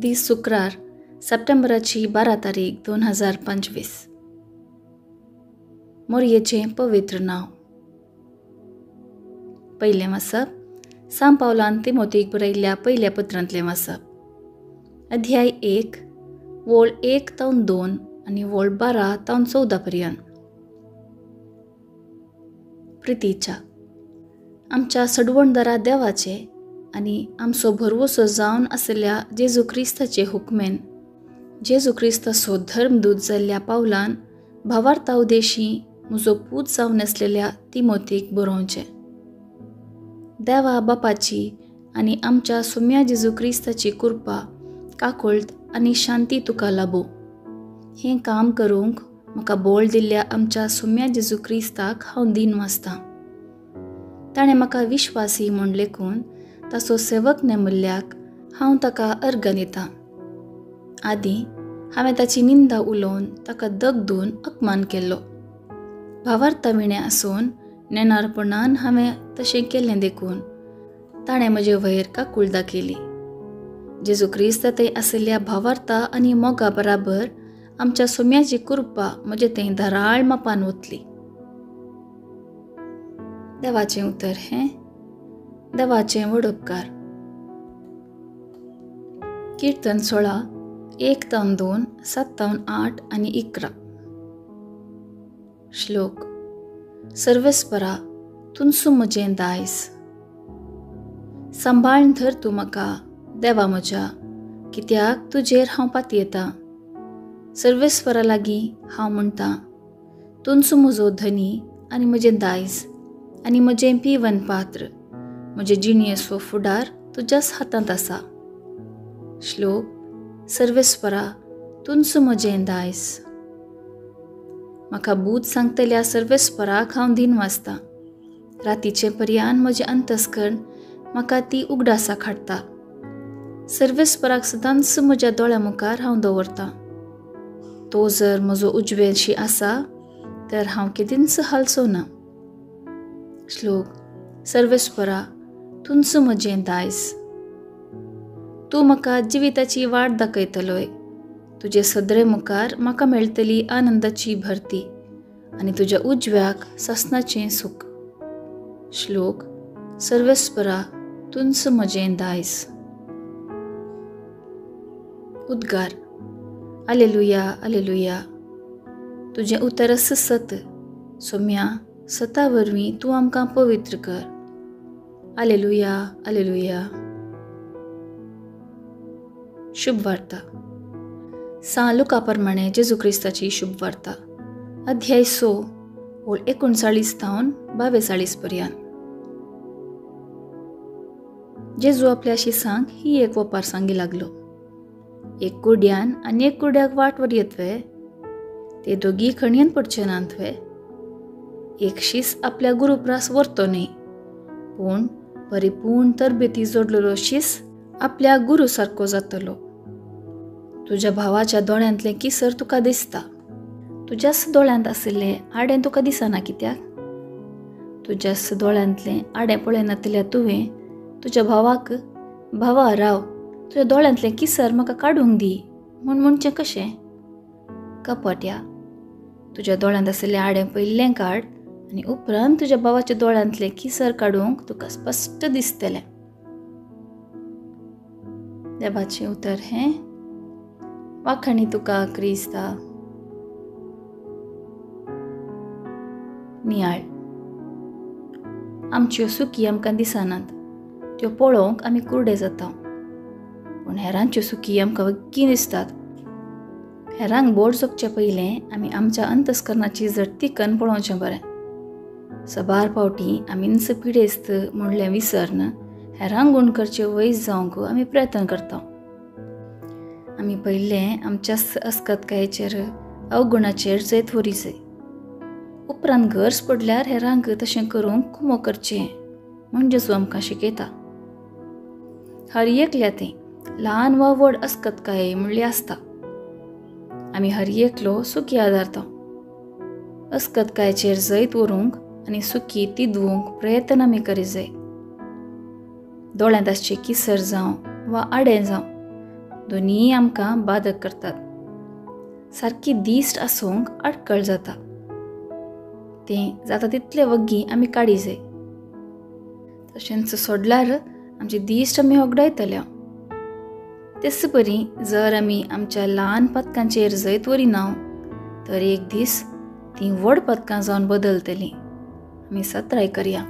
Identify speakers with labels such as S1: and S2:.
S1: दीस शुक्रार सप्टेंबराची 12 तारीख 2025. मोरयेचें पवित्र नांव. पयलें वाचप सांत पावलान तिमोथेक बरयल्ल्या पयल्या पत्रांतलें वाचप. अध्याय 1 वोळ 1 ते 2 आनी वोळ 12 ते 14 पर्यंत. प्रितीच्या आमच्या सडवणदारा देवाचे आनी आमचो भरवोसो जावन आसलेल्या जेजू क्रिस्ताचे हुकमेन जेजू क्रिस्ताचो धर्मदूत जाल्ल्या पावलान भावार्था उदेशी म्हजो पूत जावन आसलेल्या तिमोथेक बरोवचें. देवा बापाची आनी आमच्या सुम्या जेजू क्रिस्ताची कृपा काकूळट आनी शांती तुका लाबो. हें काम करूंक म्हाका बोळ दिल्ल्या आमच्या सुम्या जेजू क्रिस्ताक हांव दीन वाचतां. ताणें म्हाका विश्वासी म्हूण लेखून ताचो सेवक नेमल्ल्याक हांव ताका अर्घ दितां. आदीं हांवें ताची निंदा उलोवन ताका दगदून अपमान केल्लो. भावार्था विणें आसून नेनारपणान हांवें तशें केलें देखून ताणें म्हजे वयर काकूळ दाखयली. जेजू क्रिस्तांतय आसलेल्या भावार्था आनी मोगा बराबर आमच्या सुम्याची कृपा म्हजे थंय धराळ मापान वतली. देवाचें उतर हें देवाचें व्हड उपकार. कीर्तन 16 1 ते 2 7 ते 8 आनी 11. श्लोक. सर्वेस्परा तुनसूं म्हजें दायज. सांबाळून धर तूं म्हाका देवा म्हज्या, कित्याक तुजेर हांव पातयेतां. सर्वेस्परा लागीं हांव म्हणटां, तुनसूं म्हजो धनी आनी म्हजें दायज आनी म्हजें पिवन पात्र. म्हजे जिणयेचो फुडार तुज्याच हातांत आसा. श्लोक. सर्वेस्परा तुनसूं म्हजें दायज. म्हाका बूत सांगतल्या सर्वेस्पराक हांव दीन वाचतां. रातीचे पर्यान म्हजें अंतस्करण म्हाका ती उगडासाक हाडटा. सर्वेस्पराक सदांच म्हज्या दोळ्या मुखार हांव दवरतां. तो जर म्हजो उजवेशी आसा तर हांव केदींच हालचो ना. श्लोक. सर्वेस्परा तुनसूं म्हजें दायज. तूं म्हाका जिविताची वाट दाखयतलोय. तुजे सदरे मुखार म्हाका मेळटली आनंदाची भरती आनी तुज्या उजव्याक ससनाचें सूख. श्लोक. सर्वेस्परा तुनसूं म्हजें दायज. उद्गार. आलेलुया आलेलुया. तुजें उतर सत. सोम्या सता वरवीं तूं आमकां पवित्र कर. आलेलुया आलेलुया. शुभ वार्ता. सा लुका प्रमाणे जेजू क्रिस्ताची शुभ वार्ता. अध्याय 6 वोळ 39 ते 42 पर्यंत. जेजू आपल्या शिसांक ही एक वपार सांगी लागलो. एक कुड्यान आनी एक कुड्याक वाटवर येतवे. ते दोगी खणयेन पडचे नांतवे. एक शीस आपल्या गुरुप्रास व्हरतो न्ही, पूण परिपूर्ण तरबेती जोडलेलो शीस आपल्या गुरू सारको जातलो. तुज्या भावाच्या दोळ्यांतलें किसर तुका दिसता. तुज्याच दोळ्यांत आशिल्लें आडें तुका दिसना कित्याक? तुज्याच दोळ्यांतलें आडें पळयनातल्या तुवें तुज्या भावाक, भावा राव, तुज्या दोळ्यांतलें किसर म्हाका काडूंक दी म्हूण म्हणचें कशें? कपट्या, तुज्या दोळ्यांत आशिल्लें आडें पयलें काड आनी उपरांत तुज्या भावाच्या दोळ्यांतलें किसर काडूंक तुका स्पश्ट दिसतलें. देवाचें उतर हें. वाखाणी तुका क्रिस्ता. नियाळ. आमच्यो सुखी आमकां दिसनात, त्यो पळोवंक आमी कुर्डे जाता. पूण हेरांच्यो सुखी आमकां वग्गी दिसतात. हेरांक बोड जगचे पयलें आमी आमच्या अंतस्करणाची जडतीकन पळोवचें बरें. सबार फावटी आमीच पिडेस्त म्हणलें विसरन हेरांक गूण करचे वयस जावंक आमी प्रयत्न करता. आमी पयलें आमच्या अस्कतकायेचेर अवगुणाचेर जैत वरिसय. उपरांत गरज पडल्यार हेरांक तशें करूंक कुमो करचें म्हूण जेजू आमकां शिकयता. हर एकल्यातें ल्हान वा व्हड अस्कतकाय म्हणली आसता. आमी हर एकलो सुखी आदारता. अस्कतकायेचेर जैत व्हरूंक आनी सुखी तिदवूंक प्रयत्न आमी करीत जाय. दोळ्यांत आसचें किसर जावं वा आडें जावं, दोनीय आमकां बाधक करतात. सारकी दिश्ट आसूंक आडखळ जाता. तें जाता तितले वग्गी आमी काडी जाय. तशेंच सोडल्यार आमची दिश्ट आमी होगडायतल्या. तेच परी जर आमी आमच्या ल्हान पदकांचेर जैत वरिना तर एक दीस तीं व्हड पदकां जावन बदलतलीं. आमी सत ट्राय करया.